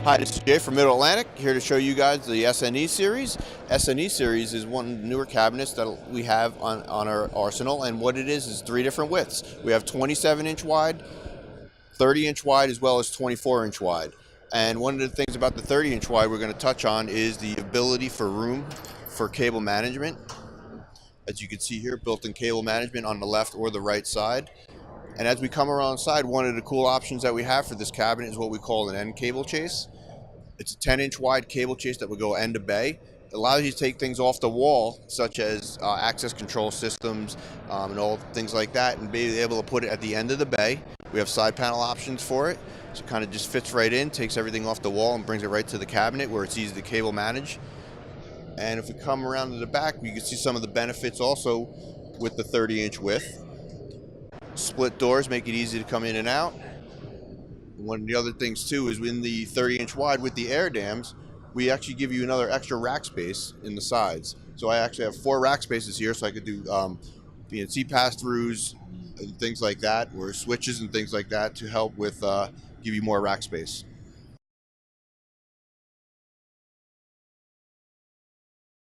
Hi, this is Jay from Middle Atlantic, here to show you guys the SNE series. SNE series is one of the newer cabinets that we have on our arsenal, and what it is three different widths. We have 27-inch wide, 30-inch wide, as well as 24-inch wide. And one of the things about the 30-inch wide we're going to touch on is the ability for room for cable management. As you can see here, built-in cable management on the left or the right side. And as we come around side, one of the cool options that we have for this cabinet is what we call an end cable chase. It's a 10-inch wide cable chase that would go end to bay. It allows you to take things off the wall, such as access control systems and all things like that, and be able to put it at the end of the bay. We have side panel options for it, so it kind of just fits right in, takes everything off the wall and brings it right to the cabinet where it's easy to cable manage. And if we come around to the back, you can see some of the benefits also with the 30-inch width. Split doors make it easy to come in and out. One of the other things too is in the 30-inch wide with the air dams, we actually give you another extra rack space in the sides. So I actually have 4 rack spaces here, so I could do PNC pass-throughs and things like that, or switches and things like that to help with give you more rack space.